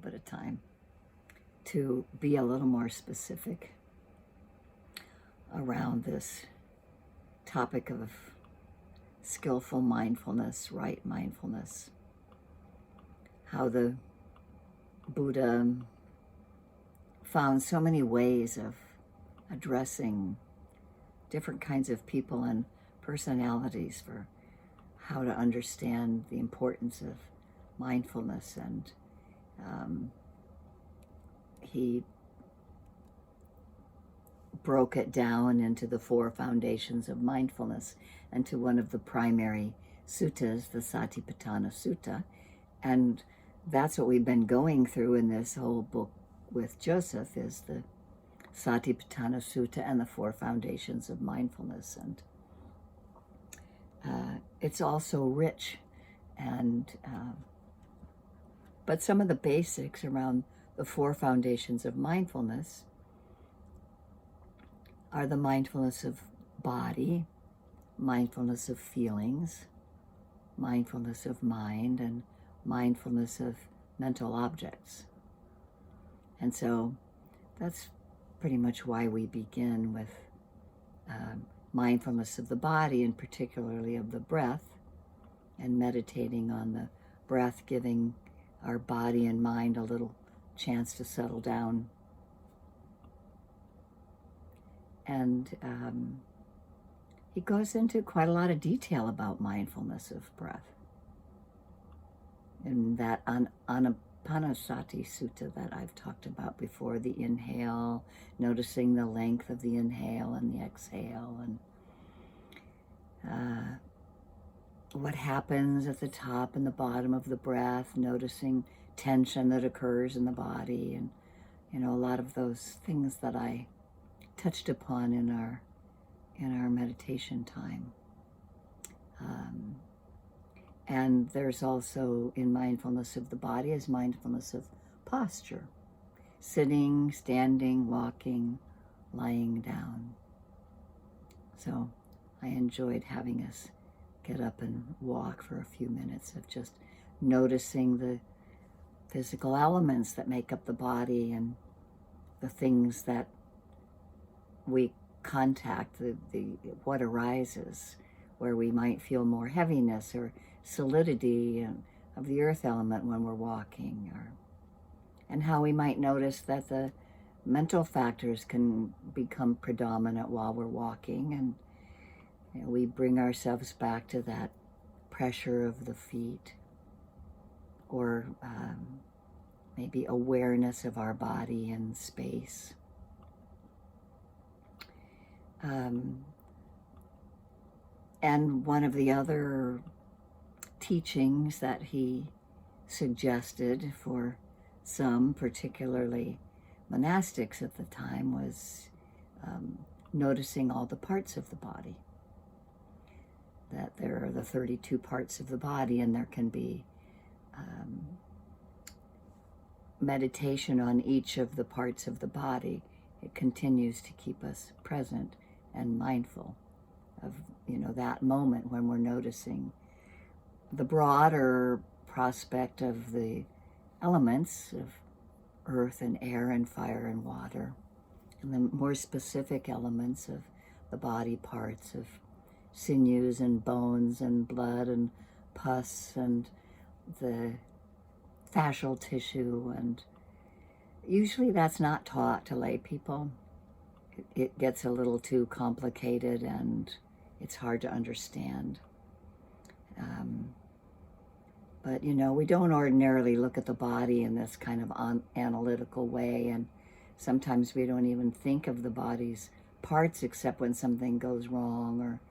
bit of time to be a little more specific around this topic of skillful mindfulness, right mindfulness. How the Buddha found so many ways of addressing different kinds of people and personalities for how to understand the importance of mindfulness. And he broke it down into the 4 foundations of mindfulness and to one of the primary suttas, the Satipatthana Sutta. And that's what we've been going through in this whole book with Joseph, is the Satipatthana Sutta and the 4 foundations of mindfulness. And it's also rich, and but some of the basics around the 4 foundations of mindfulness are the mindfulness of body, mindfulness of feelings, mindfulness of mind, and mindfulness of mental objects. And so that's pretty much why we begin with mindfulness of the body, and particularly of the breath, and meditating on the breath, giving our body and mind a little chance to settle down. And he goes into quite a lot of detail about mindfulness of breath in that Anapanasati Sutta that I've talked about before, the inhale, noticing the length of the inhale and the exhale, and what happens at the top and the bottom of the breath, noticing tension that occurs in the body, and a lot of those things that I touched upon in our meditation time. And there's also, in mindfulness of the body, is mindfulness of posture, sitting, standing, walking, lying down. So I enjoyed having us get up and walk for a few minutes of just noticing the physical elements that make up the body and the things that we contact, what arises, where we might feel more heaviness or solidity of the earth element when we're walking, and how we might notice that the mental factors can become predominant while we're walking, and we bring ourselves back to that pressure of the feet, or maybe awareness of our body and space. And one of the other teachings that he suggested for some, particularly monastics at the time, was noticing all the parts of the body. That there are the 32 parts of the body, and there can be meditation on each of the parts of the body. It continues to keep us present and mindful of that moment when we're noticing the broader prospect of the elements of earth and air and fire and water, and the more specific elements of the body parts of sinews and bones and blood and pus and the fascial tissue. And usually that's not taught to lay people. It gets a little too complicated and it's hard to understand. But we don't ordinarily look at the body in this kind of analytical way, and sometimes we don't even think of the body's parts except when something goes wrong, or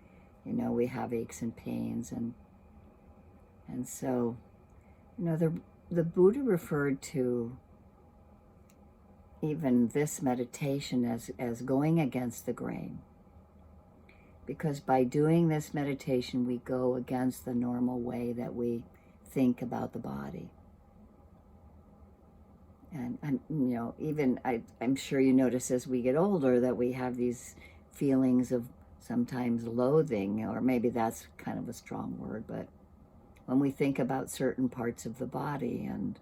we have aches and pains, and so the Buddha referred to even this meditation as going against the grain, because by doing this meditation we go against the normal way that we think about the body. And I'm sure you notice as we get older that we have these feelings of sometimes loathing, or maybe that's kind of a strong word, but when we think about certain parts of the body, and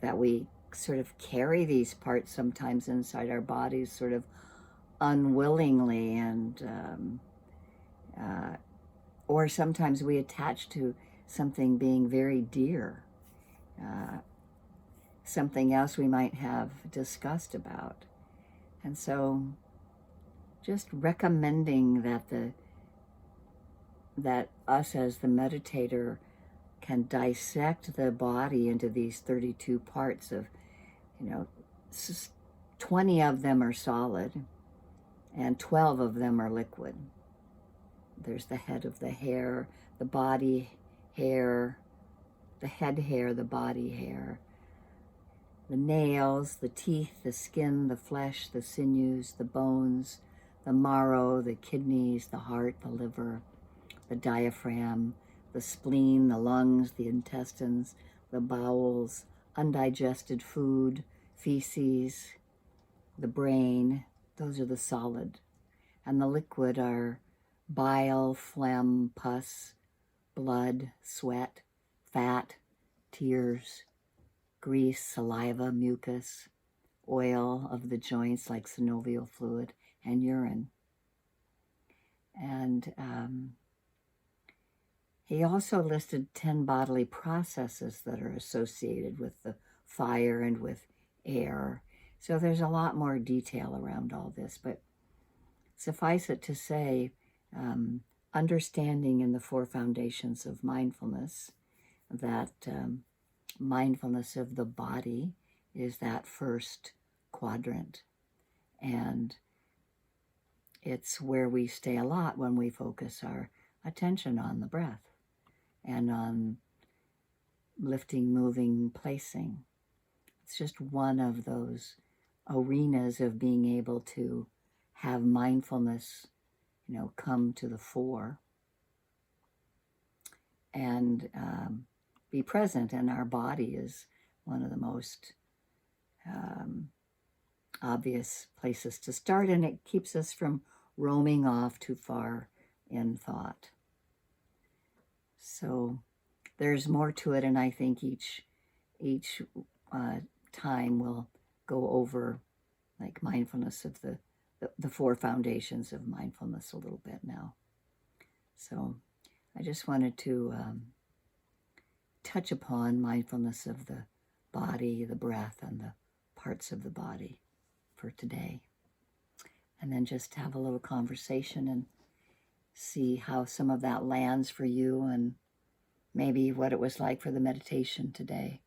that we sort of carry these parts sometimes inside our bodies sort of unwillingly, and or sometimes we attach to something being very dear, something else we might have discussed about. And so just recommending that us as the meditator can dissect the body into these 32 parts of, 20 of them are solid and 12 of them are liquid. There's the head of the hair, the body hair, the head hair, the body hair, the nails, the teeth, the skin, the flesh, the sinews, the bones, the marrow, the kidneys, the heart, the liver, the diaphragm, the spleen, the lungs, the intestines, the bowels, undigested food, feces, the brain. Those are the solid. And the liquid are bile, phlegm, pus, blood, sweat, fat, tears, grease, saliva, mucus, oil of the joints like synovial fluid, and urine. And he also listed 10 bodily processes that are associated with the fire and with air. So there's a lot more detail around all this, but suffice it to say, understanding in the 4 foundations of mindfulness that mindfulness of the body is that first quadrant. And it's where we stay a lot when we focus our attention on the breath and on lifting, moving, placing. It's just one of those arenas of being able to have mindfulness, come to the fore and be present. And our body is one of the most obvious places to start, and it keeps us from roaming off too far in thought. So there's more to it, and I think each time we'll go over like mindfulness of the 4 foundations of mindfulness a little bit now. So I just wanted to touch upon mindfulness of the body, the breath, and the parts of the body for today. And then just have a little conversation and see how some of that lands for you, and maybe what it was like for the meditation today.